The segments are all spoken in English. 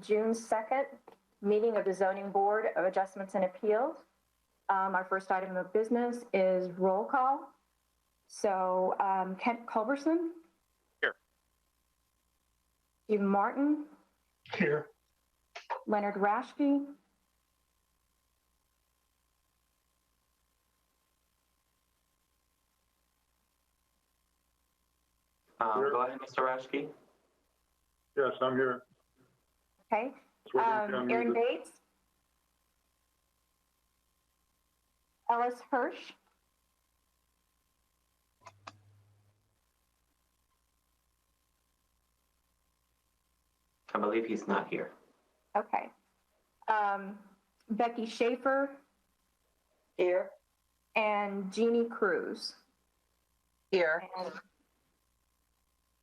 June 2nd meeting of the Zoning Board of Adjustments and Appeals. Our first item of business is roll call. So Kent Culberson. Here. Stephen Martin. Here. Leonard Rashke. Go ahead, Mr. Rashke. Yes, I'm here. Okay. Aaron Bates. Ellis Hirsch. I believe he's not here. Okay. Becky Schaefer. Here. And Jeannie Cruz. Here. And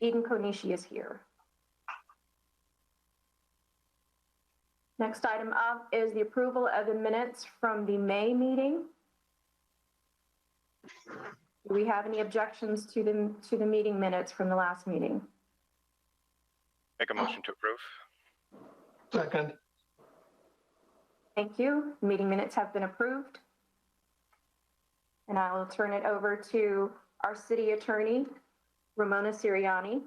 Eden Konishi is here. Next item up is the approval of the minutes from the May meeting. Do we have any objections to the meeting minutes from the last meeting? Make a motion to approve. Second. Thank you. Meeting minutes have been approved. And I will turn it over to our city attorney, Ramona Siriani.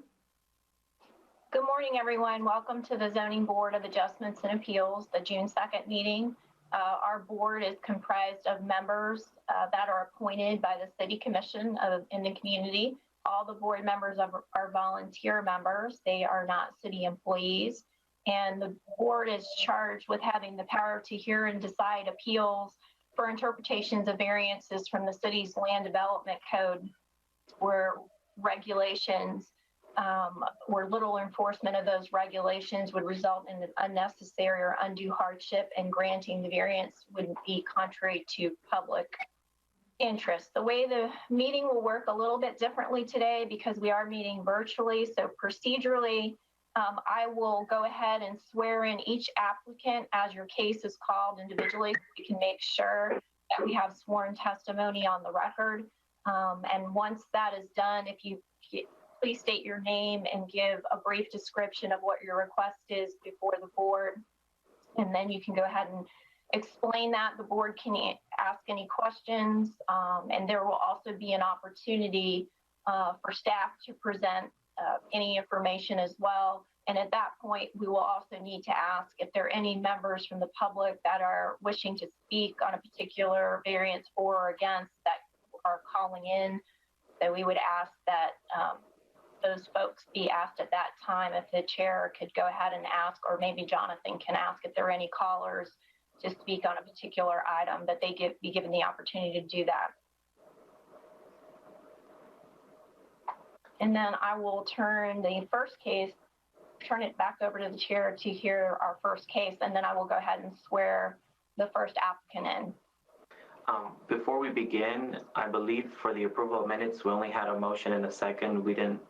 Good morning, everyone. Welcome to the Zoning Board of Adjustments and Appeals, the June 2nd meeting. Our board is comprised of members that are appointed by the City Commission in the community. All the board members are volunteer members. They are not city employees. And the board is charged with having the power to hear and decide appeals for interpretations of variances from the city's land development code, where regulations where little enforcement of those regulations would result in an unnecessary or undue hardship, and granting the variance would be contrary to public interest. The way the meeting will work a little bit differently today because we are meeting virtually. So procedurally, I will go ahead and swear in each applicant as your case is called individually. So we can make sure that we have sworn testimony on the record. And once that is done, if you please state your name and give a brief description of what your request is before the board. And then you can go ahead and explain that. The board can ask any questions, and there will also be an opportunity for staff to present any information as well. And at that point, we will also need to ask if there are any members from the public that are wishing to speak on a particular variance for or against that are calling in. So we would ask that those folks be asked at that time. If the chair could go ahead and ask, or maybe Jonathan can ask if there are any callers to speak on a particular item, that they be given the opportunity to do that. And then I will turn it back over to the chair to hear our first case, and then I will go ahead and swear the first applicant in. Before we begin, I believe for the approval of minutes, we only had a motion and a second. We didn't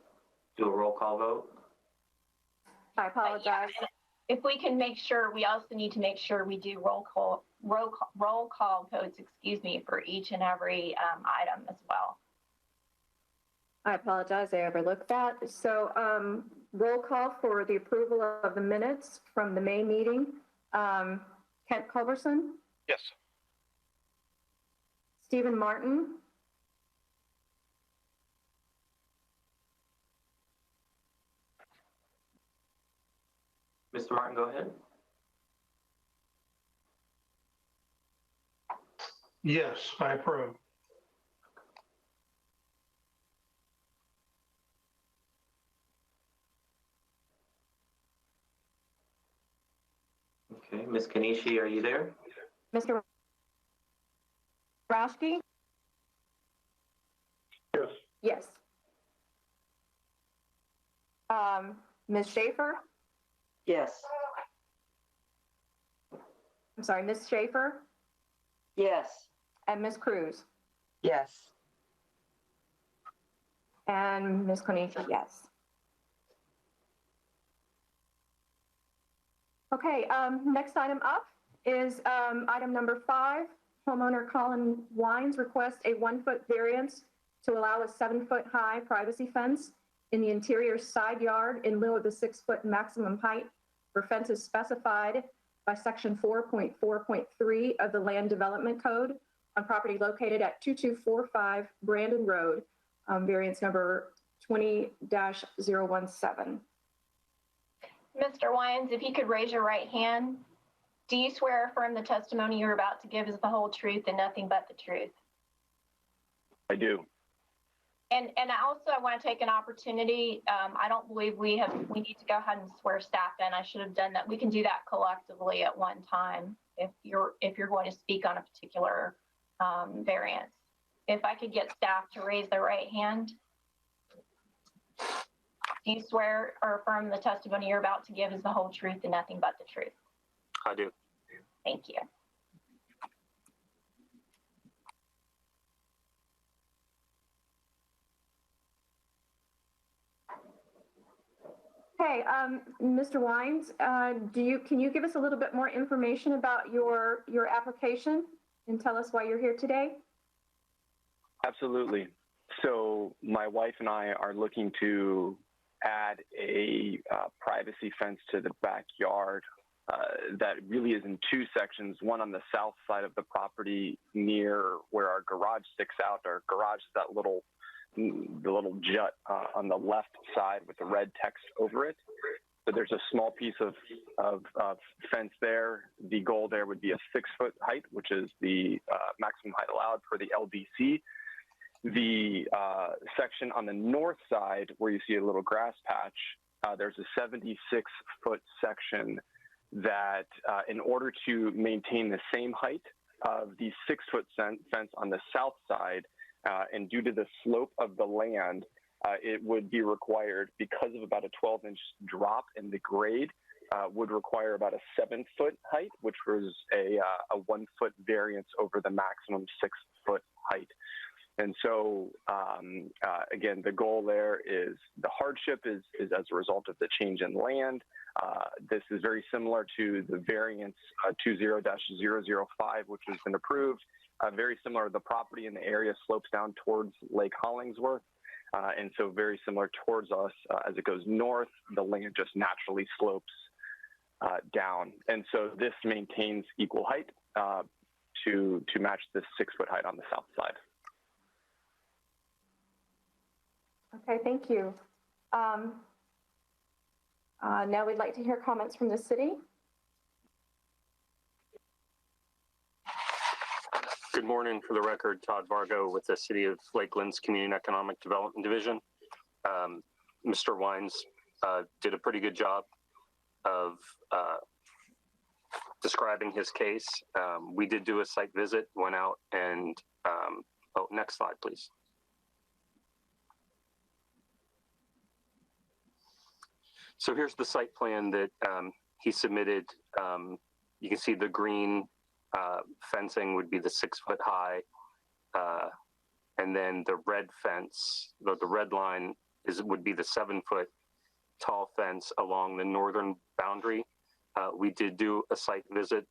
do a roll call vote. I apologize. Yeah, if we can make sure, we also need to make sure we do roll call votes, for each and every item as well. I apologize, I overlooked that. So roll call for the approval of the minutes from the May meeting. Kent Culberson? Yes. Stephen Martin? Mr. Martin, go ahead. Yes, I approve. Okay, Ms. Konishi, are you there? Mr. Rashke? Yes. Yes. Ms. Schaefer? Yes. I'm sorry, Ms. Schaefer? Yes. And Ms. Cruz? Yes. And Ms. Konishi, yes. Okay, next item up is item number 5. Homeowner Colin Wiens requests a 1-foot variance to allow a 7-foot high privacy fence in the interior side yard in lieu of the 6-foot maximum height for fences specified by section 4.4.3 of the Land Development Code on property located at 2245 Brandon Road, variance number 20-017. Mr. Wiens, if you could raise your right hand. Do you swear or affirm the testimony you're about to give is the whole truth and nothing but the truth? I do. And also, I want to take an opportunity. I don't believe we need to go ahead and swear staff in. I should have done that. We can do that collectively at one time if you're going to speak on a particular variance. If I could get staff to raise their right hand. Do you swear or affirm the testimony you're about to give is the whole truth and nothing but the truth? I do. Thank you. Okay, Mr. Wiens, can you give us a little bit more information about your application and tell us why you're here today? Absolutely. So my wife and I are looking to add a privacy fence to the backyard that really is in two sections, one on the south side of the property near where our garage sticks out. Our garage is that the little jut on the left side with the red text over it. So there's a small piece of fence there. The goal there would be a 6-foot height, which is the maximum height allowed for the LDC. The section on the north side where you see a little grass patch, there's a 76-foot section that in order to maintain the same height of the 6-foot fence on the south side, and due to the slope of the land, it would be required, because of about a 12-inch drop in the grade, would require about a 7-foot height, which was a 1-foot variance over the maximum 6-foot height. And so, again, the goal there is the hardship is as a result of the change in land. This is very similar to the variance 20-005, which has been approved. Very similar, the property in the area slopes down towards Lake Hollingsworth. And so very similar towards us. As it goes north, the land just naturally slopes down. And so this maintains equal height to match the 6-foot height on the south side. Okay, thank you. Now we'd like to hear comments from the city. Good morning. For the record, Todd Vargo with the City of Lakeland's Community and Economic Development Division. Mr. Wiens did a pretty good job of describing his case. We did do a site visit, went out and, oh, next slide, please. So here's the site plan that he submitted. You can see the green fencing would be the 6-foot high, and then the red fence, the red line would be the 7-foot tall fence along the northern boundary. We did do a site visit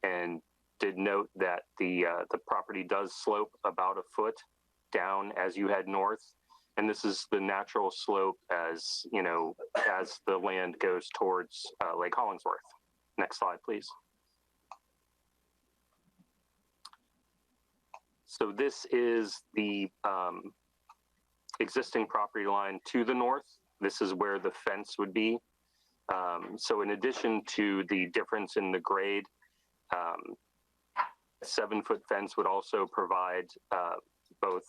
and did note that the property does slope about a foot down as you head north. And this is the natural slope as, you know, as the land goes towards Lake Hollingsworth. Next slide, please. So this is the existing property line to the north. This is where the fence would be. So in addition to the difference in the grade, a 7-foot fence would also provide both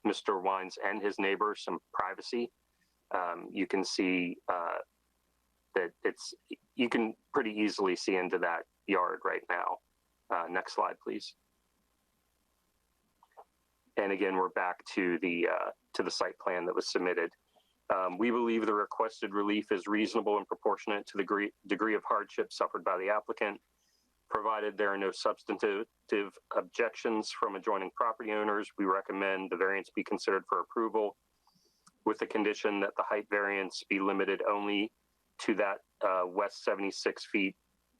Mr. Wiens and his neighbors some privacy. You can see that you can pretty easily see into that yard right now. Next slide, please. And again, we're back to the site plan that was submitted. We believe the requested relief is reasonable and proportionate to the degree of hardship suffered by the applicant, provided there are no substantive objections from adjoining property owners. We recommend the variance be considered for approval with the condition that the height variance be limited only to that west 76 feet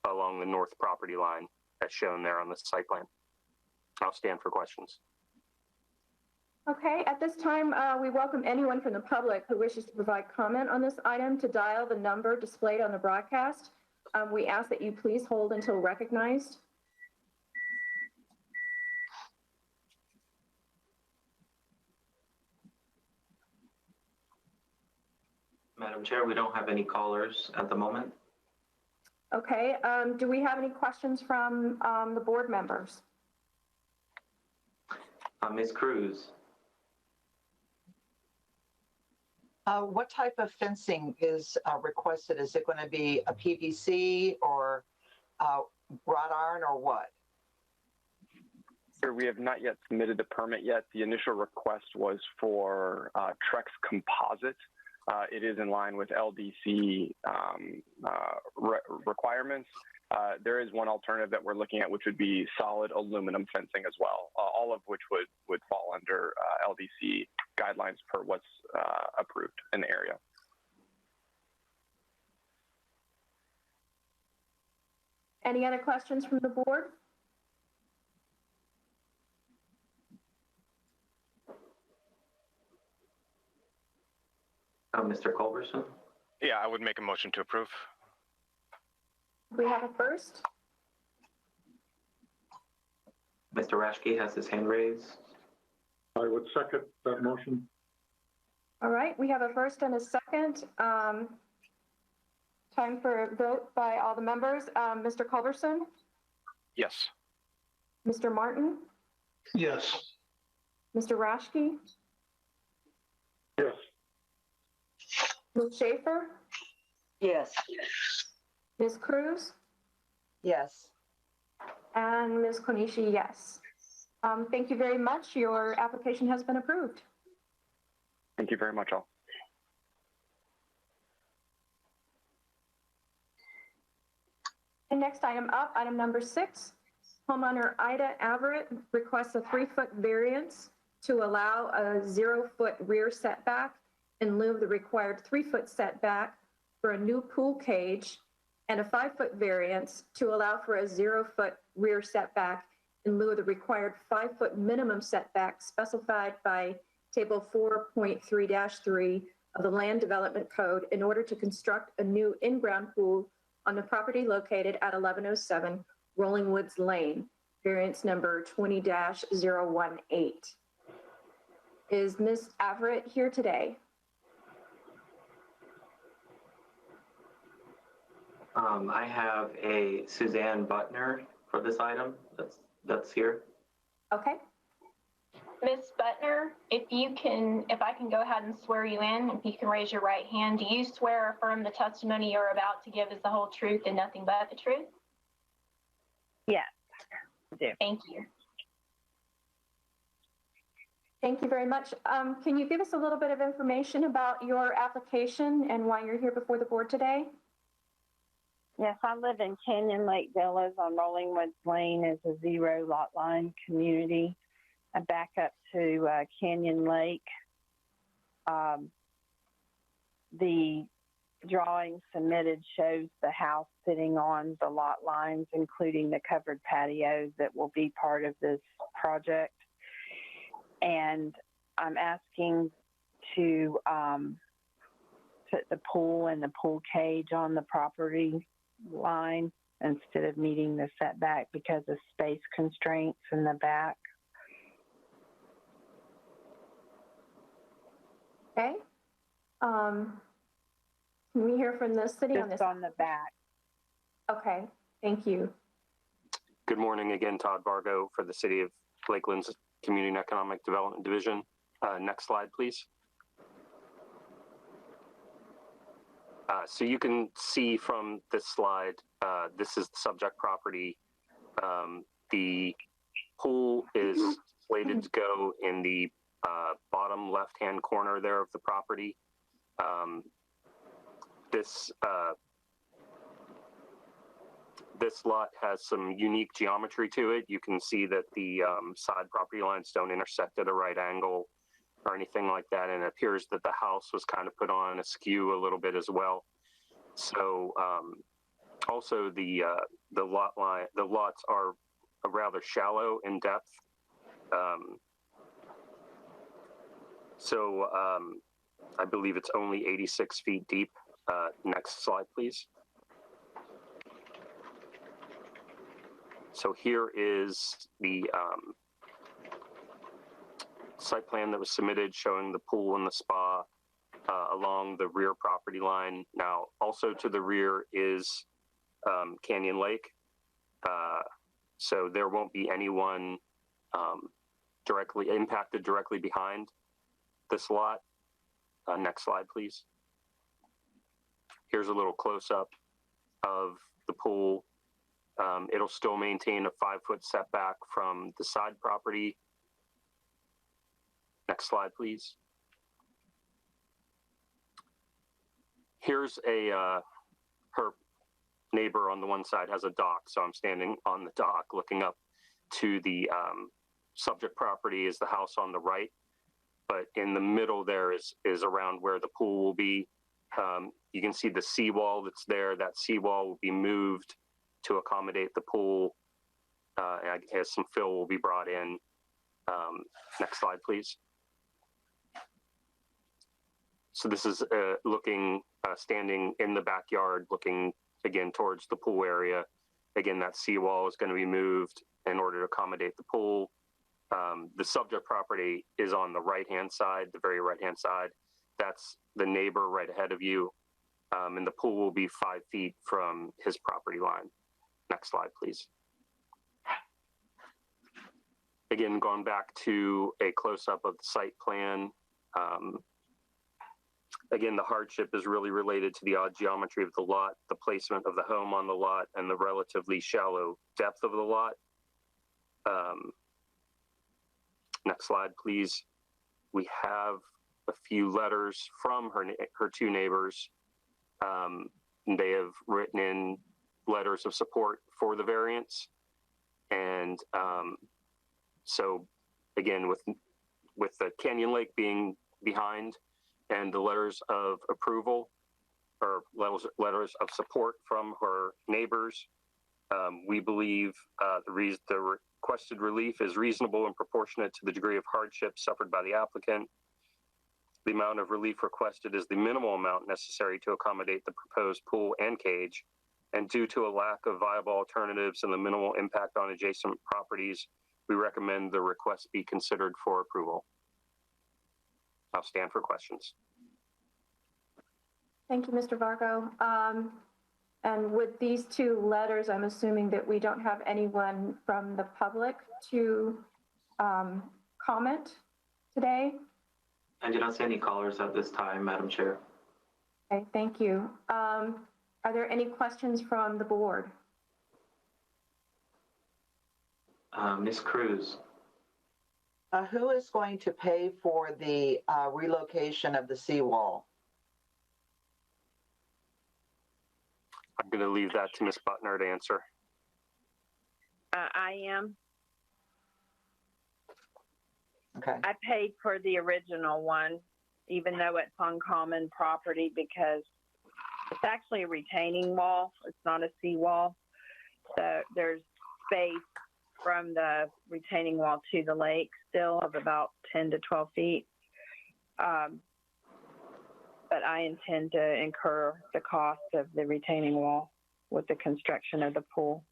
along the north property line as shown there on the site plan. I'll stand for questions. Okay, at this time, we welcome anyone from the public who wishes to provide comment on this item to dial the number displayed on the broadcast. We ask that you please hold until recognized. Madam Chair, we don't have any callers at the moment. Okay, do we have any questions from the board members? Ms. Cruz. What type of fencing is requested? Is it going to be a PVC or wrought iron or what? Sir, we have not yet submitted the permit yet. The initial request was for Trex composite. It is in line with LDC requirements. There is one alternative that we're looking at, which would be solid aluminum fencing as well, all of which would fall under LDC guidelines per what's approved in the area. Any other questions from the board? Mr. Culberson? Yeah, I would make a motion to approve. We have a first. Mr. Rashke has his hand raised. I would second that motion. All right, we have a first and a second. Time for a vote by all the members. Mr. Culberson, Yes. Mr. Martin, Yes. Mr. Rashke, Yes. Ms. Schaefer, Yes. Ms. Cruz, Yes. and Ms. Konishi, yes. Thank you very much. Your application has been approved. Thank you very much, all. And next item up, item number 6, homeowner Ida Averett requests a 3-foot variance to allow a 0-foot rear setback in lieu of the required 3-foot setback for a new pool cage, and a 5-foot variance to allow for a 0-foot rear setback in lieu of the required 5-foot minimum setback specified by Table 4.3-3 of the Land Development Code in order to construct a new in-ground pool on the property located at 1107 Rolling Woods Lane, variance number 20-018. Is Ms. Averett here today? I have a Suzanne Butner for this item that's here. Okay. Ms. Butner, if I can go ahead and swear you in, if you can raise your right hand, do you swear or affirm the testimony you're about to give is the whole truth and nothing but the truth? Yes, I do. Thank you. Thank you very much. Can you give us a little bit of information about your application and why you're here before the board today? Yes, I live in Canyon Lake Villas on Rolling Woods Lane. It's a 0 lot line community. I back up to Canyon Lake. The drawing submitted shows the house sitting on the lot lines, including the covered patios that will be part of this project. And I'm asking to put the pool and the pool cage on the property line instead of meeting the setback because of space constraints in the back. Okay. Can we hear from the city on this? Just on the back. Okay, thank you. Good morning again, Todd Vargo for the City of Lakeland's Community and Economic Development Division. Next slide, please. So you can see from this slide, this is the subject property. The pool is slated to go in the bottom left-hand corner there of the property. This lot has some unique geometry to it. You can see that the side property lines don't intersect at a right angle or anything like that, and it appears that the house was kind of put on askew a little bit as well. So also the lots are rather shallow in depth. So I believe it's only 86 feet deep. Next slide, please. So here is the site plan that was submitted showing the pool and the spa along the rear property line. Now, also to the rear is Canyon Lake. So there won't be anyone directly impacted directly behind this lot. Next slide, please. Here's a little close-up of the pool. It'll still maintain a 5-foot setback from the side property. Next slide, please. Here's her neighbor on the one side has a dock, so I'm standing on the dock looking up to the subject property is the house on the right, but in the middle there is around where the pool will be. You can see the seawall that's there. That seawall will be moved to accommodate the pool. And I guess some fill will be brought in. Next slide, please. So this is standing in the backyard, looking again towards the pool area. Again, that seawall is going to be moved in order to accommodate the pool. The subject property is on the right-hand side, the very right-hand side. That's the neighbor right ahead of you. And the pool will be 5 feet from his property line. Next slide, please. Again, going back to a close-up of the site plan. Again, the hardship is really related to the odd geometry of the lot, the placement of the home on the lot, and the relatively shallow depth of the lot. Next slide, please. We have a few letters from her two neighbors. They have written in letters of support for the variance. And so again, with the Canyon Lake being behind and the letters of approval or letters of support from her neighbors, we believe the requested relief is reasonable and proportionate to the degree of hardship suffered by the applicant. The amount of relief requested is the minimal amount necessary to accommodate the proposed pool and cage. And due to a lack of viable alternatives and the minimal impact on adjacent properties, we recommend the request be considered for approval. I'll stand for questions. Thank you, Mr. Vargo. And with these two letters, I'm assuming that we don't have anyone from the public to comment today. I do not see any callers at this time, Madam Chair. Okay, thank you. Are there any questions from the board? Ms. Cruz. Who is going to pay for the relocation of the seawall? I'm going to leave that to Ms. Butner to answer. I am. Okay. I paid for the original one, even though it's on common property, because it's actually a retaining wall. It's not a seawall. So there's space from the retaining wall to the lake still of about 10 to 12 feet. But I intend to incur the cost of the retaining wall with the construction of the pool.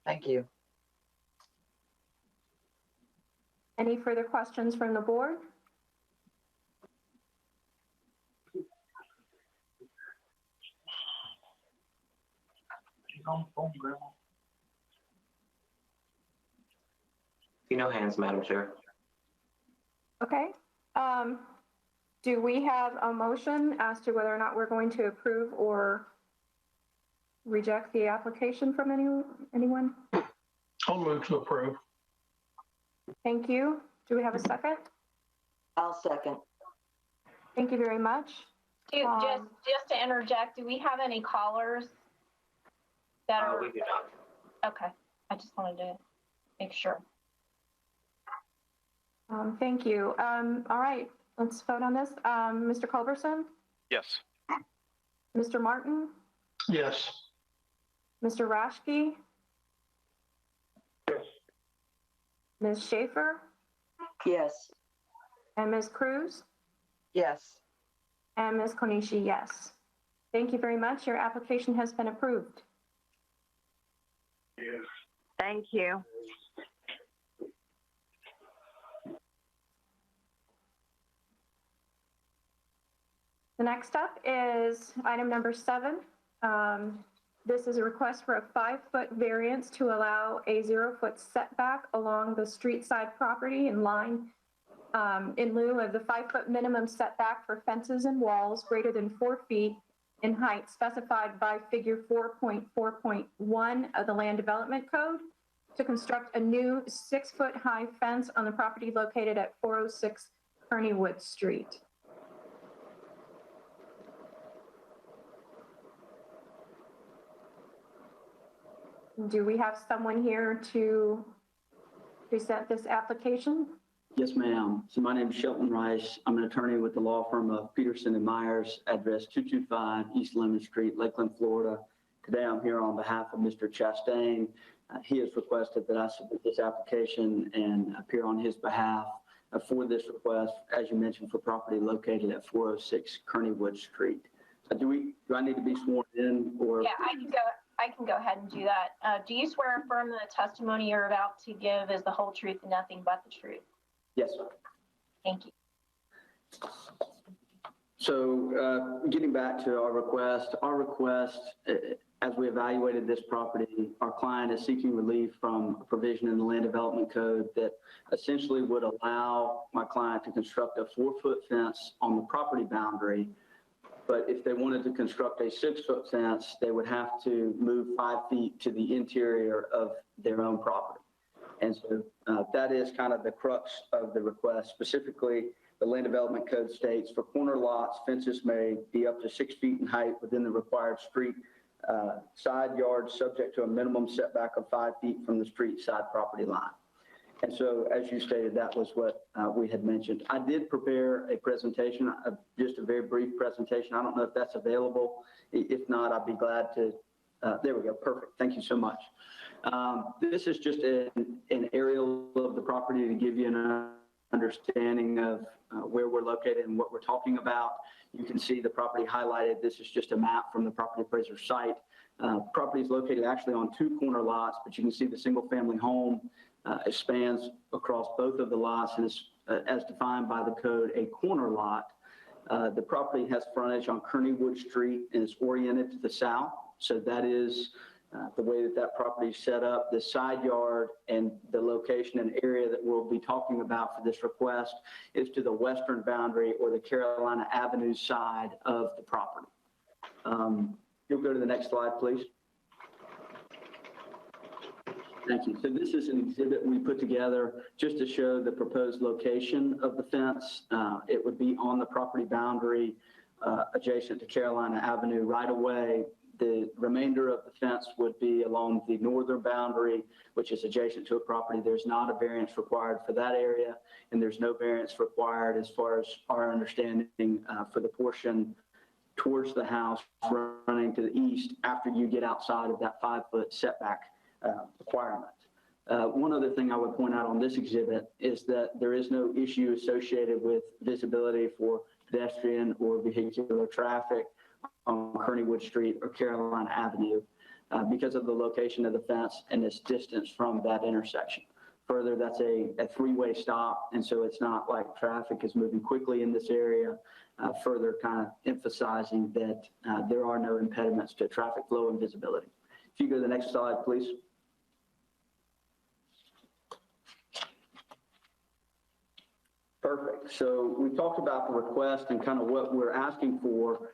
Thank you. Any further questions from the board? See no hands, Madam Chair. Okay. Do we have a motion as to whether or not we're going to approve or reject the application from anyone? I'll move to approve. Thank you. Do we have a second? I'll second. Thank you very much. Just to interject, do we have any callers that are? We do not. Okay, I just wanted to make sure. Thank you. All right, let's vote on this. Mr. Culberson? Yes. Mr. Martin? Yes. Mr. Rashke? Yes. Ms. Schaefer? Yes. And Ms. Cruz? Yes. And Ms. Konishi, yes. Thank you very much. Your application has been approved. Thank you. The next up is item number 7. This is a request for a 5-foot variance to allow a 0-foot setback along the street side property in line in lieu of the 5-foot minimum setback for fences and walls greater than 4 feet in height specified by figure 4.4.1 of the Land Development Code to construct a new 6-foot high fence on the property located at 406 Kerneywood Street. Do we have someone here to present this application? Yes, ma'am. So my name is Shelton Rice. I'm an attorney with the law firm of Peterson and Myers, address 225 East Lemon Street, Lakeland, Florida. Today I'm here on behalf of Mr. Chastain. He has requested that I submit this application and appear on his behalf for this request, as you mentioned, for property located at 406 Kerneywood Street. Do I need to be sworn in, or? Yeah, I can go ahead and do that. Do you swear or affirm that the testimony you're about to give is the whole truth and nothing but the truth? Yes, sir. Thank you. So getting back to our request, as we evaluated this property, our client is seeking relief from a provision in the Land Development Code that essentially would allow my client to construct a 4-foot fence on the property boundary. But if they wanted to construct a 6-foot fence, they would have to move 5 feet to the interior of their own property. And so that is kind of the crux of the request. Specifically, the Land Development Code states for corner lots, fences may be up to 6 feet in height within the required street side yard, subject to a minimum setback of 5 feet from the street side property line. And so, as you stated, that was what we had mentioned. I did prepare a presentation, just a very brief presentation. I don't know if that's available. If not, I'd be glad to. There we go. Perfect. Thank you so much. This is just an aerial of the property to give you an understanding of where we're located and what we're talking about. You can see the property highlighted. This is just a map from the property appraiser site. Property is located actually on 2 corner lots, but you can see the single family home it spans across both of the lots and is, as defined by the code, a corner lot. The property has frontage on Kerneywood Street and is oriented to the south. So that is the way that property is set up. The side yard and the location and area that we'll be talking about for this request is to the western boundary or the Carolina Avenue side of the property. You'll go to the next slide, please. Thank you. So this is an exhibit we put together just to show the proposed location of the fence. It would be on the property boundary adjacent to Carolina Avenue right away. The remainder of the fence would be along the northern boundary, which is adjacent to a property. There's not a variance required for that area, and there's no variance required as far as our understanding for the portion towards the house running to the east after you get outside of that 5-foot setback requirement. One other thing I would point out on this exhibit is that there is no issue associated with visibility for pedestrian or vehicular traffic on Kerneywood Street or Carolina Avenue because of the location of the fence and its distance from that intersection. Further, that's a 3-way stop, and so it's not like traffic is moving quickly in this area, further kind of emphasizing that there are no impediments to traffic flow and visibility. If you go to the next slide, please. Perfect. So we talked about the request and kind of what we're asking for.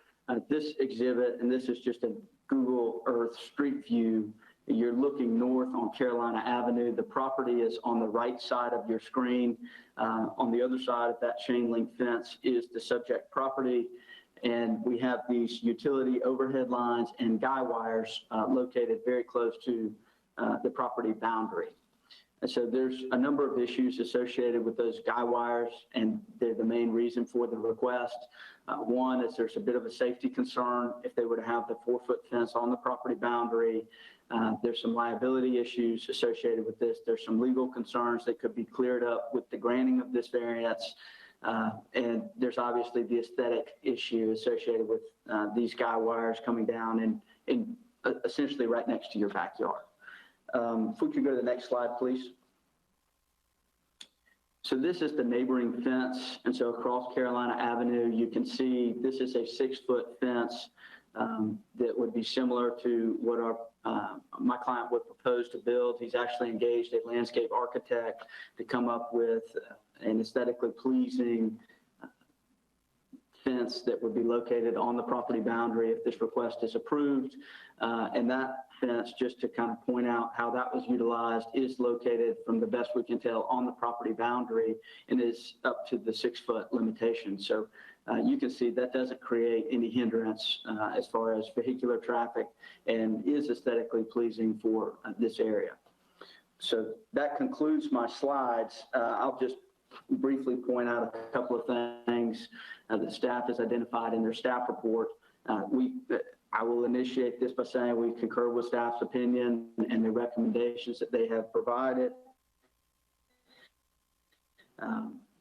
This exhibit, and this is just a Google Earth street view. You're looking north on Carolina Avenue. The property is on the right side of your screen. On the other side of that chain link fence is the subject property. And we have these utility overhead lines and guy wires located very close to the property boundary. And so there's a number of issues associated with those guy wires, and they're the main reason for the request. One is there's a bit of a safety concern if they were to have the 4-foot fence on the property boundary. There's some liability issues associated with this. There's some legal concerns that could be cleared up with the granting of this variance. And there's obviously the aesthetic issue associated with these guy wires coming down and essentially right next to your backyard. If we could go to the next slide, please. So this is the neighboring fence. And so across Carolina Avenue, you can see this is a 6-foot fence that would be similar to what my client would propose to build. He's actually engaged a landscape architect to come up with an aesthetically pleasing fence that would be located on the property boundary if this request is approved. And that fence, just to kind of point out how that was utilized, is located, from the best we can tell, on the property boundary and is up to the 6-foot limitation. So you can see that doesn't create any hindrance as far as vehicular traffic and is aesthetically pleasing for this area. So that concludes my slides. I'll just briefly point out a couple of things that staff has identified in their staff report. I will initiate this by saying we concur with staff's opinion and the recommendations that they have provided.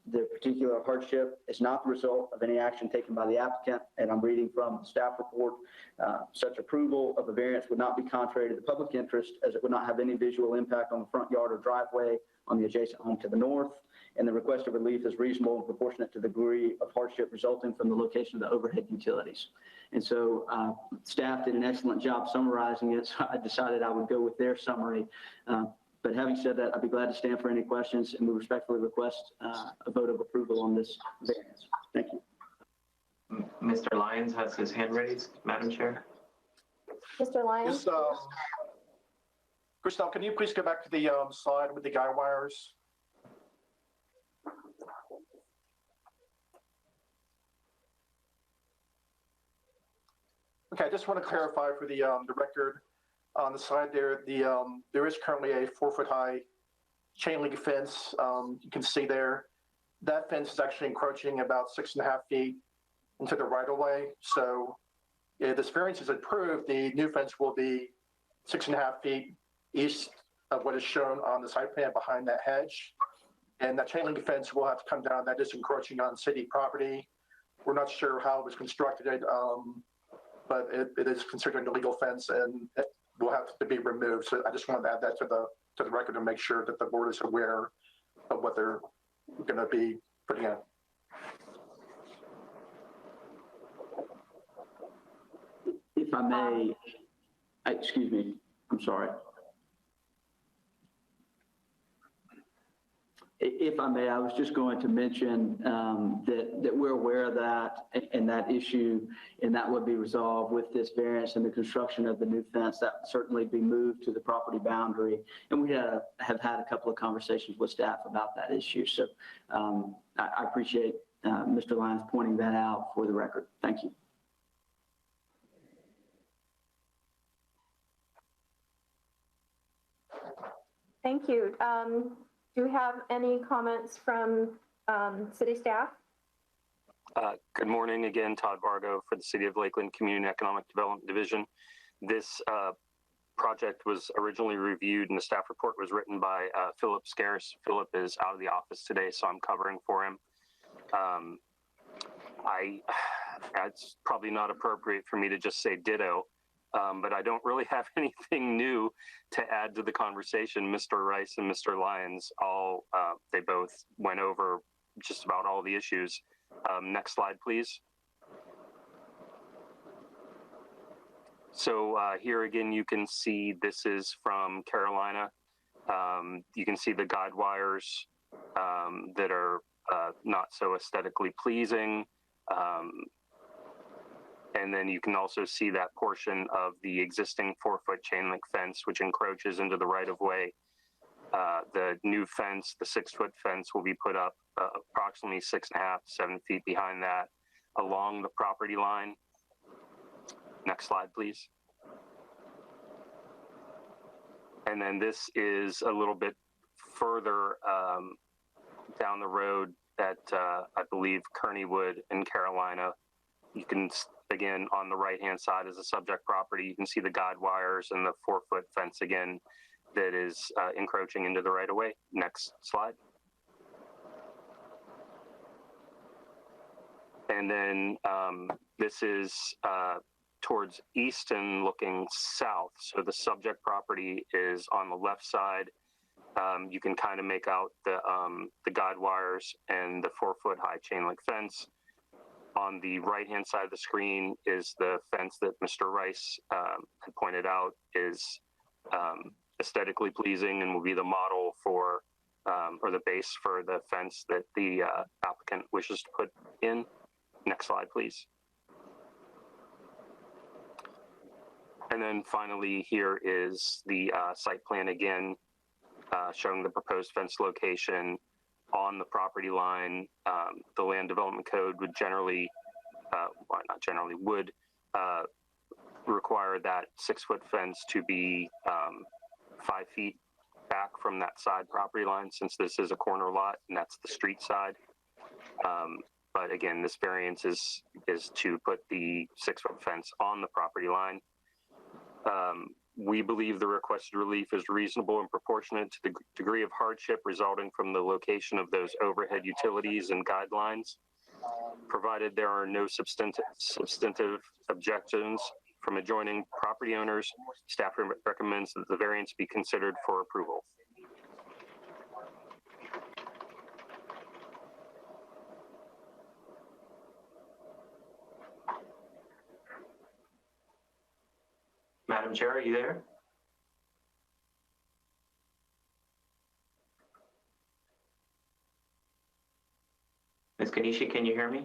The particular hardship is not the result of any action taken by the applicant, and I'm reading from the staff report. Such approval of a variance would not be contrary to the public interest, as it would not have any visual impact on the front yard or driveway on the adjacent home to the north, and the request of relief is reasonable and proportionate to the degree of hardship resulting from the location of the overhead utilities. And so staff did an excellent job summarizing it, so I decided I would go with their summary. But having said that, I'd be glad to stand for any questions, and we respectfully request a vote of approval on this variance. Thank you. Mr. Lyons has his hand raised, Madam Chair. Mr. Lyons? Yes, Christelle, can you please go back to the slide with the guy wires? Okay, I just want to clarify for the record. On the side there, there is currently a 4-foot high chain link fence. You can see there, that fence is actually encroaching about 6.5 feet into the right of way. So if this variance is approved, the new fence will be 6.5 feet east of what is shown on the site plan behind that hedge. And that chain link fence will have to come down. That is encroaching on city property. We're not sure how it was constructed, but it is considered an illegal fence and it will have to be removed. So I just wanted to add that to the record to make sure that the board is aware of what they're going to be putting in. If I may, excuse me, I'm sorry. If I may, I was just going to mention that we're aware of that and that issue, and that would be resolved with this variance and the construction of the new fence. That would certainly be moved to the property boundary. And we have had a couple of conversations with staff about that issue. So I appreciate Mr. Lyons pointing that out for the record. Thank you. Thank you. Do you have any comments from city staff? Good morning again, Todd Vargo for the City of Lakeland Community Economic Development Division. This project was originally reviewed and the staff report was written by Philip Scarce. Philip is out of the office today, so I'm covering for him. It's probably not appropriate for me to just say ditto. But I don't really have anything new to add to the conversation. Mr. Rice and Mr. Lyons, they both went over just about all the issues. Next slide, please. So here again, you can see this is from Carolina. You can see the guide wires that are not so aesthetically pleasing. And then you can also see that portion of the existing 4-foot chain link fence, which encroaches into the right of way. The new fence, the 6-foot fence, will be put up approximately 6.5 to 7 feet behind that along the property line. Next slide, please. And then this is a little bit further down the road at, I believe, Kerneywood in Carolina. You can, again, on the right-hand side is the subject property. You can see the guide wires and the 4-foot fence again that is encroaching into the right-of-way. Next slide. And then this is towards east and looking south. So the subject property is on the left side. You can kind of make out the guide wires and the 4-foot high chain link fence. On the right-hand side of the screen is the fence that Mr. Rice had pointed out is aesthetically pleasing and will be the model for, or the base for the fence that the applicant wishes to put in. Next slide, please. And then finally, here is the site plan again, showing the proposed fence location on the property line. The land development code would generally, well, not generally, would require that 6-foot fence to be 5 feet back from that side property line, since this is a corner lot and that's the street side. But again, this variance is to put the 6-foot fence on the property line. We believe the requested relief is reasonable and proportionate to the degree of hardship resulting from the location of those overhead utilities and guidelines. Provided there are no substantive objections from adjoining property owners, staff recommends that the variance be considered for approval. Madam Chair, are you there? Ms. Kanishi, can you hear me?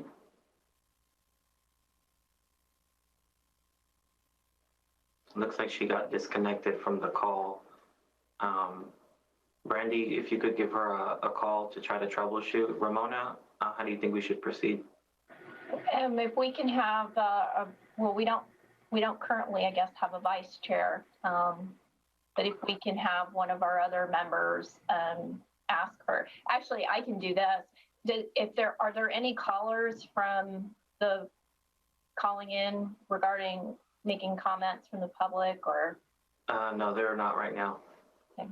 Looks like she got disconnected from the call. Brandy, if you could give her a call to try to troubleshoot. Ramona, how do you think we should proceed? If we can have, well, we don't currently, I guess, have a vice chair, but if we can have one of our other members ask her. Actually, I can do this. Are there any callers from the calling in regarding making comments from the public or? No, there are not right now. Okay.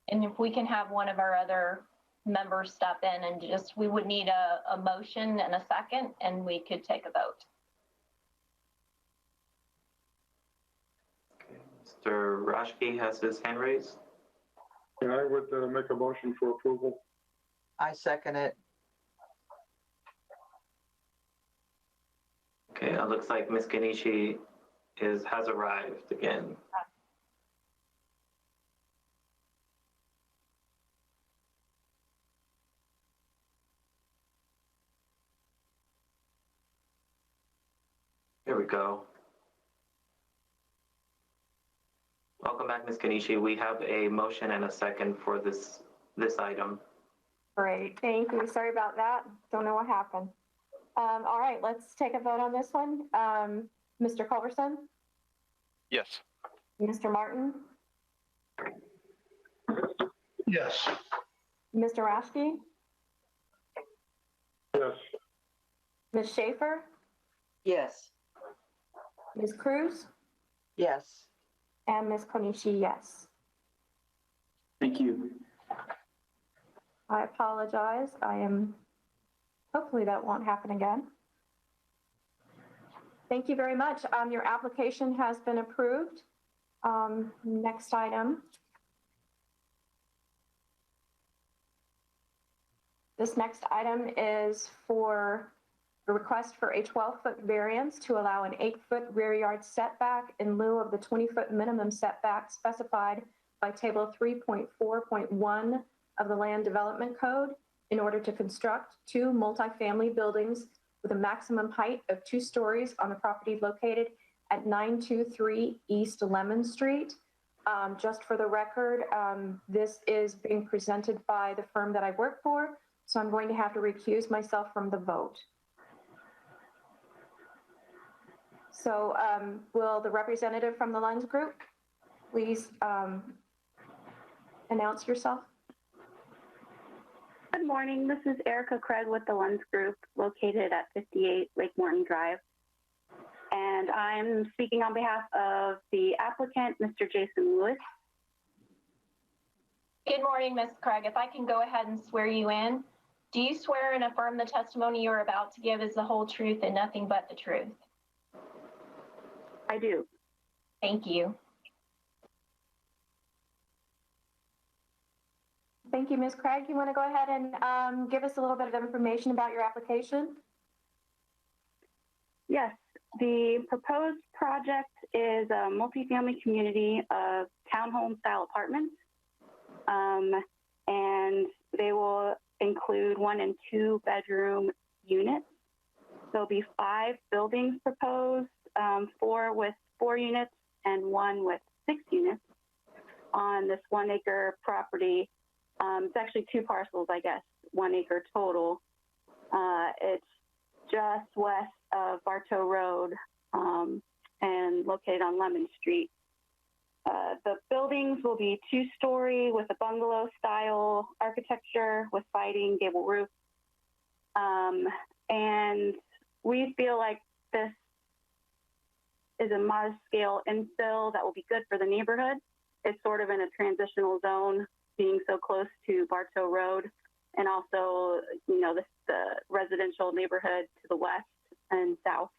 And if we can have one of our other members step in and we would need a motion and a second, and we could take a vote. Mr. Rashke has his hand raised. And I would make a motion for approval. I second it. Okay, it looks like Ms. Kanishi has arrived again. Here we go. Welcome back, Ms. Kanishi. We have a motion and a second for this item. Great, thank you. Sorry about that. Don't know what happened. All right, let's take a vote on this one. Mr. Culberson? Yes. Mr. Martin? Yes. Mr. Rashke? Yes. Ms. Schaefer? Yes. Ms. Cruz? Yes. And Ms. Konishi, yes. Thank you. I apologize. Hopefully that won't happen again. Thank you very much. Your application has been approved. Next item. This next item is for a request for a 12-foot variance to allow an 8-foot rear yard setback in lieu of the 20-foot minimum setback specified by Table 3.4.1 of the Land Development Code in order to construct 2 multifamily buildings with a maximum height of 2 stories on the property located at 923 East Lemon Street. Just for the record, this is being presented by the firm that I work for, so I'm going to have to recuse myself from the vote. So will the representative from the Lunz Group please announce yourself? Good morning. This is Erica Craig with the Lunz Group, located at 58 Lake Morton Drive. And I'm speaking on behalf of the applicant, Mr. Jason Lewis. Good morning, Ms. Craig. If I can go ahead and swear you in. Do you swear and affirm the testimony you are about to give is the whole truth and nothing but the truth? I do. Thank you. Thank you, Ms. Craig. You want to go ahead and give us a little bit of information about your application? Yes, the proposed project is a multifamily community of townhome style apartments. And they will include 1 and 2 bedroom units. There'll be 5 buildings proposed, 4 with 4 units and 1 with 6 units on this 1 acre property. It's actually 2 parcels, I guess, 1 acre total. It's just west of Bartow Road and located on Lemon Street. The buildings will be 2-story with a bungalow style architecture with siding, gable roof. And we feel like this is a modest scale infill that will be good for the neighborhood. It's sort of in a transitional zone, being so close to Bartow Road and also, you know, the residential neighborhood to the west and south.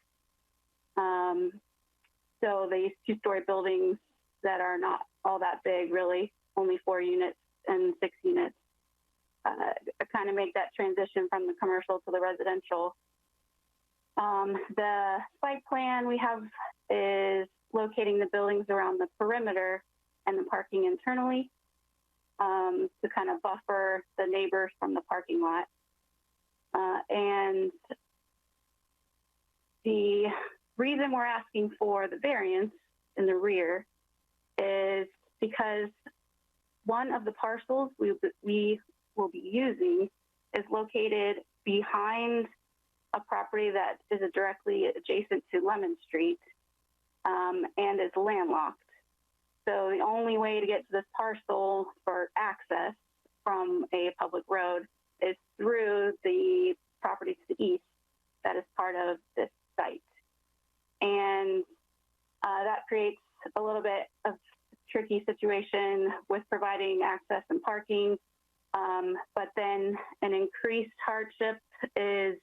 So these 2-story buildings that are not all that big, really, only 4 units and 6 units, kind of make that transition from the commercial to the residential. The site plan we have is locating the buildings around the perimeter and the parking internally to kind of buffer the neighbors from the parking lot. And the reason we're asking for the variance in the rear is because one of the parcels we will be using is located behind a property that is directly adjacent to Lemon Street and is landlocked. So the only way to get to this parcel for access from a public road is through the property to the east that is part of this site. And that creates a little bit of tricky situation with providing access and parking. But then an increased hardship is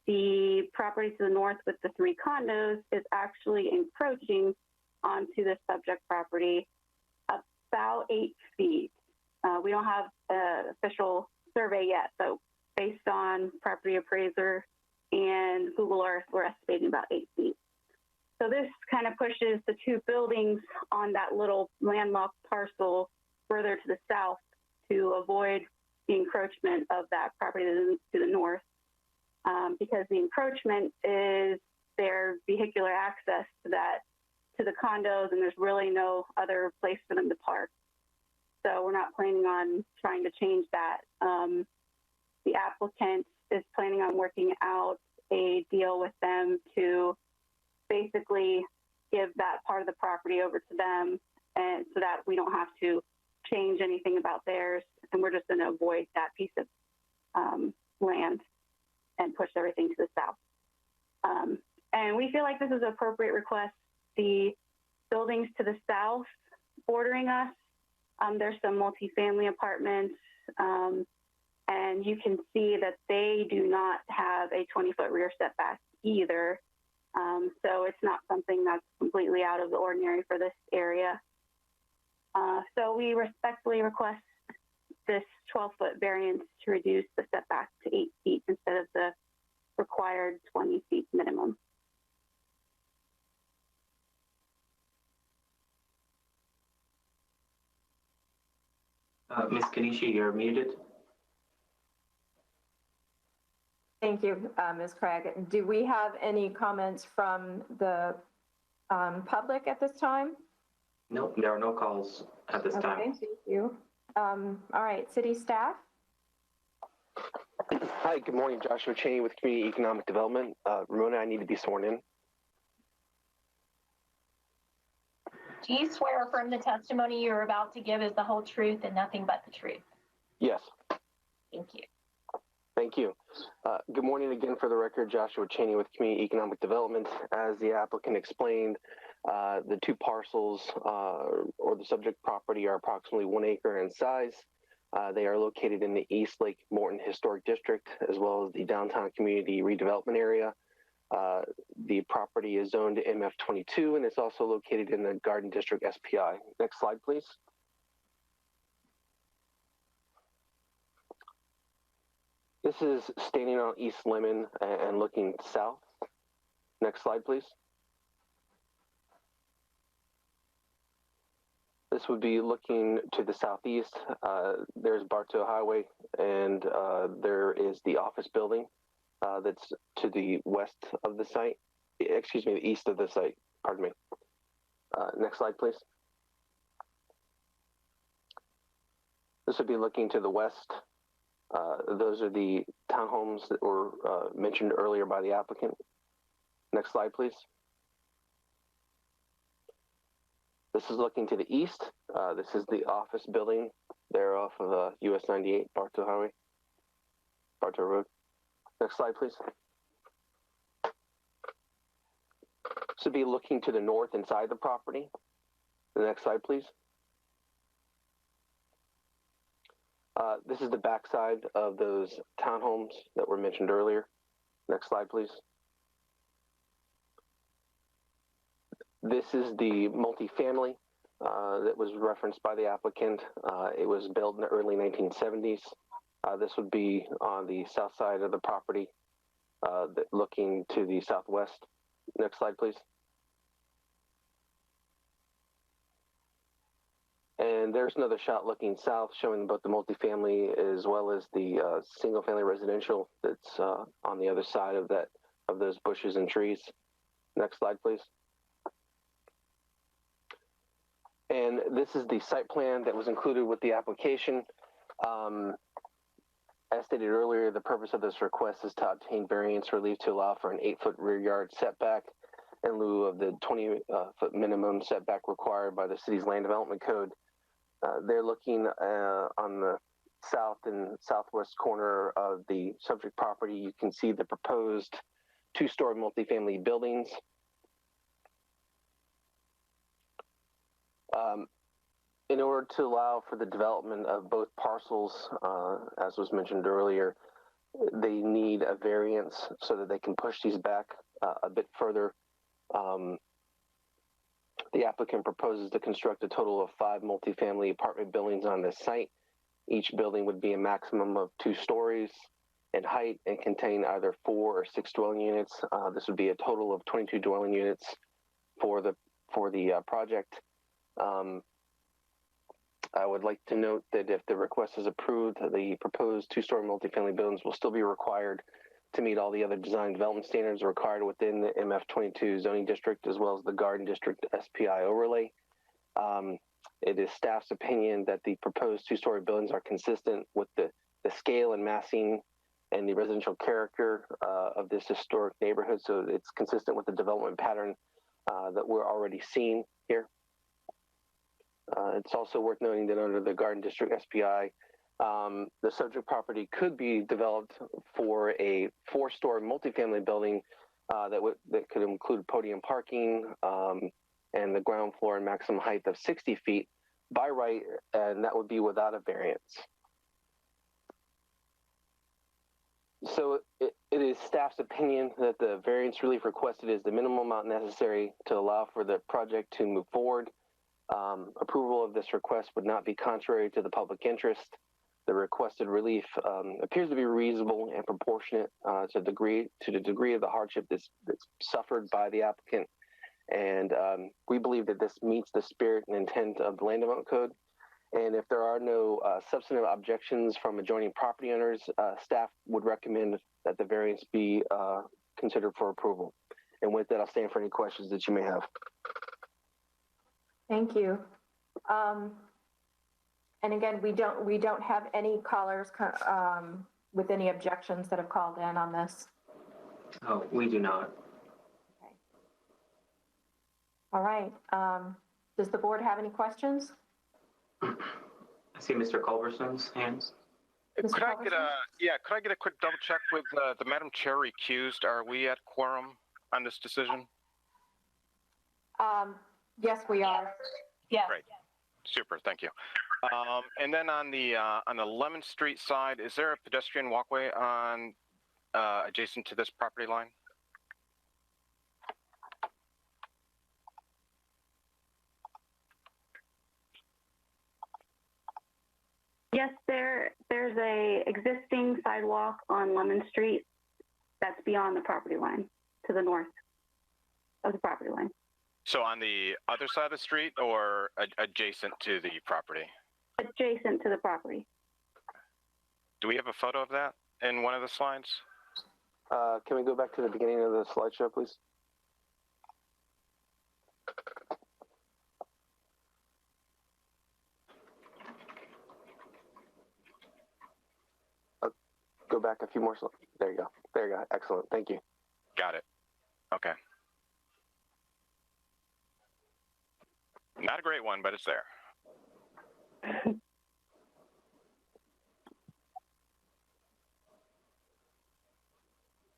the property to the north with the 3 condos is actually encroaching onto the subject property about 8 feet. We don't have an official survey yet, so based on property appraiser and Google Earth, we're estimating about 8 feet. So this kind of pushes the 2 buildings on that little landlocked parcel further to the south to avoid the encroachment of that property to the north, because the encroachment is their vehicular access to the condos, and there's really no other place for them to park. So we're not planning on trying to change that. The applicant is planning on working out a deal with them to basically give that part of the property over to them, and so that we don't have to change anything about theirs, and we're just going to avoid that piece of land and push everything to the south. And we feel like this is an appropriate request. The buildings to the south bordering us, there's some multifamily apartments, and you can see that they do not have a 20-foot rear setback either. So it's not something that's completely out of the ordinary for this area. So we respectfully request this 12-foot variance to reduce the setback to 8 feet instead of the required 20 feet minimum. Ms. Kanishi, you're muted. Thank you, Ms. Craig. Do we have any comments from the public at this time? Nope, there are no calls at this time. Okay, thank you. All right, city staff? Hi, good morning. Joshua Cheney with Community Economic Development. Ramona, I need to be sworn in. Do you swear or affirm the testimony you are about to give is the whole truth and nothing but the truth? Yes. Thank you. Thank you. Good morning again. For the record, Joshua Cheney with Community Economic Development. As the applicant explained, the 2 parcels or the subject property are approximately 1 acre in size. They are located in the East Lake Morton Historic District, as well as the Downtown Community Redevelopment Area. The property is zoned MF22, and it's also located in the Garden District SPI. Next slide, please. This is standing on East Lemon and looking south. Next slide, please. This would be looking to the southeast. There's Bartow Highway, and there is the office building that's to the west of the site. Excuse me, the east of the site. Pardon me. Next slide, please. This would be looking to the west. Those are the townhomes that were mentioned earlier by the applicant. Next slide, please. This is looking to the east. This is the office building there off of US 98, Bartow Highway, Bartow Road. Next slide, please. This would be looking to the north inside the property. The next slide, please. This is the backside of those townhomes that were mentioned earlier. Next slide, please. This is the multifamily that was referenced by the applicant. It was built in the early 1970s. This would be on the south side of the property, looking to the southwest. Next slide, please. And there's another shot looking south, showing both the multifamily as well as the single-family residential that's on the other side of those bushes and trees. Next slide, please. And this is the site plan that was included with the application. As stated earlier, the purpose of this request is to obtain variance relief to allow for an 8-foot rear yard setback in lieu of the 20-foot minimum setback required by the city's land development code. They're looking on the south and southwest corner of the subject property. You can see the proposed 2-story multifamily buildings. In order to allow for the development of both parcels, as was mentioned earlier, they need a variance so that they can push these back a bit further. The applicant proposes to construct a total of 5 multifamily apartment buildings on this site. Each building would be a maximum of 2 stories in height and contain either 4 or 6 dwelling units. This would be a total of 22 dwelling units for the project. I would like to note that if the request is approved, the proposed 2-story multifamily buildings will still be required to meet all the other design development standards required within the MF22 zoning district, as well as the Garden District SPI overlay. It is staff's opinion that the proposed 2-story buildings are consistent with the scale and massing and the residential character of this historic neighborhood. So it's consistent with the development pattern that we're already seeing here. It's also worth noting that under the Garden District SPI, the subject property could be developed for a 4-story multifamily building that could include podium parking and the ground floor and maximum height of 60 feet by right, and that would be without a variance. So it is staff's opinion that the variance relief requested is the minimum amount necessary to allow for the project to move forward. Approval of this request would not be contrary to the public interest. The requested relief appears to be reasonable and proportionate to the degree of the hardship that's suffered by the applicant. And we believe that this meets the spirit and intent of the Land Development Code. And if there are no substantive objections from adjoining property owners, staff would recommend that the variance be considered for approval. And with that, I'll stand for any questions that you may have. Thank you. And again, we don't have any callers with any objections that have called in on this. Oh, we do not. Okay. All right. Does the board have any questions? I see Mr. Culberson's hands. Could I get a quick double check with the Madam Chair recused? Are we at quorum on this decision? Yes, we are. Yeah. Great. Super. Thank you. And then on the Lemon Street side, is there a pedestrian walkway on adjacent to this property line? Yes, there's a existing sidewalk on Lemon Street that's beyond the property line, to the north of the property line. So on the other side of the street or adjacent to the property? Adjacent to the property. Do we have a photo of that in one of the slides? Can we go back to the beginning of the slideshow, please? Go back a few more slides. There you go. There you go. Excellent. Thank you. Got it. Okay. Not a great one, but it's there.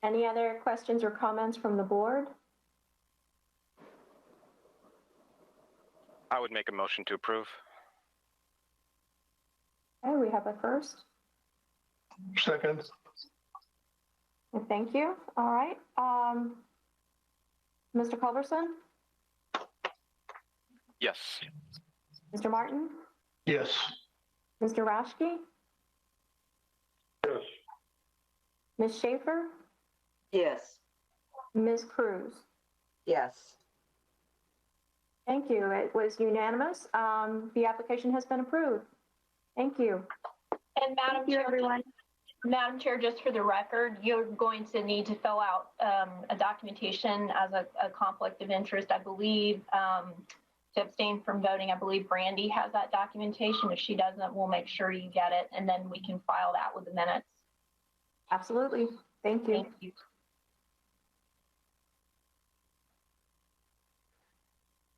Any other questions or comments from the board? I would make a motion to approve. Okay, we have a first. Second. Thank you. All right. Mr. Culberson? Yes. Mr. Martin? Yes. Mr. Rashke? Yes. Ms. Schaefer? Yes. Ms. Cruz? Yes. Thank you. It was unanimous. The application has been approved. Thank you. And Madam Chair, everyone. Madam Chair, just for the record, you're going to need to fill out a documentation as a conflict of interest, I believe, to abstain from voting. I believe Brandy has that documentation. If she doesn't, we'll make sure you get it, and then we can file that with the minutes. Absolutely. Thank you. Thank you.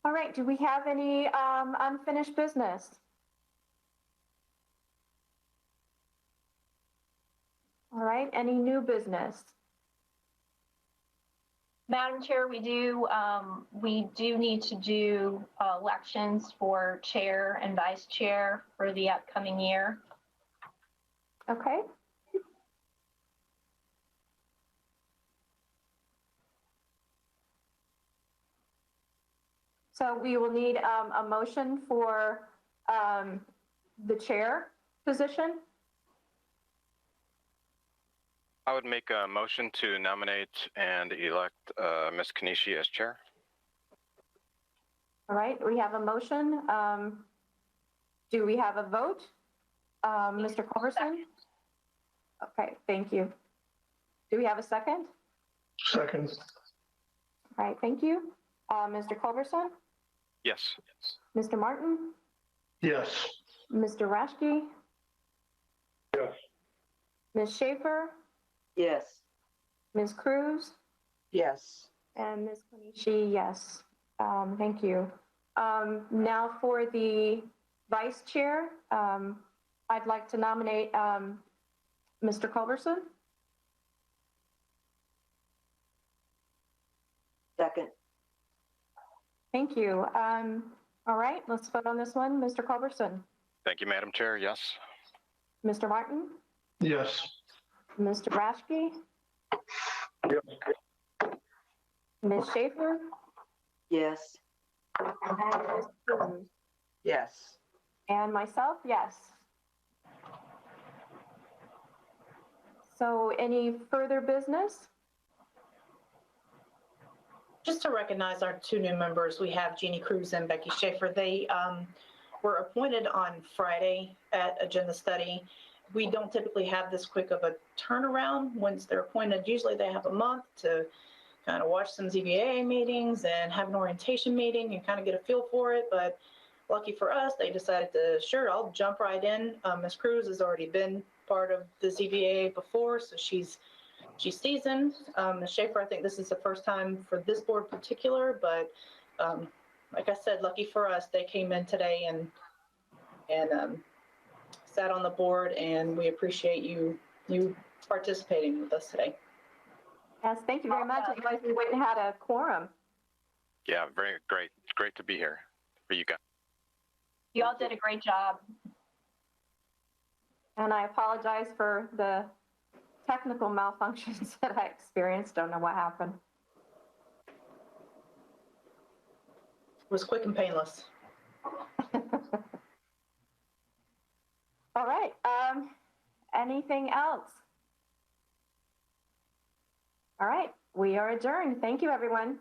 All right. Do we have any unfinished business? All right. Any new business? Madam Chair, we do need to do elections for chair and vice chair for the upcoming year. Okay. So we will need a motion for the chair position. I would make a motion to nominate and elect Ms. Kanishi as chair. All right, we have a motion. Do we have a vote? Mr. Culberson? Okay, thank you. Do we have a second? Second. All right, thank you. Mr. Culberson? Yes. Mr. Martin? Yes. Mr. Rashke? Yes. Ms. Schaefer? Yes. Ms. Cruz? Yes. And Ms. Konishi, yes. Thank you. Now for the vice chair, I'd like to nominate Mr. Culberson. Second. Thank you. All right, let's vote on this one. Mr. Culberson. Thank you, Madam Chair. Yes. Mr. Martin? Yes. Mr. Rashke? Yes. Ms. Schaefer? Yes. And Ms. Cruz? Yes. And myself, yes. So any further business? Just to recognize our two new members, we have Jeannie Cruz and Becky Schaefer. They were appointed on Friday at Agenda Study. We don't typically have this quick of a turnaround once they're appointed. Usually they have a month to kind of watch some ZBA meetings and have an orientation meeting and kind of get a feel for it. But lucky for us, they decided to, sure, I'll jump right in. Ms. Cruz has already been part of the ZBA before, so she's seasoned. Ms. Schaefer, I think this is the first time for this board in particular, but like I said, lucky for us, they came in today and sat on the board, and we appreciate you participating with us today. Yes, thank you very much. Otherwise, we wouldn't have had a quorum. Yeah, very great. Great to be here for you guys. You all did a great job. And I apologize for the technical malfunctions that I experienced. Don't know what happened. It was quick and painless. All right. Anything else? All right. We are adjourned. Thank you, everyone.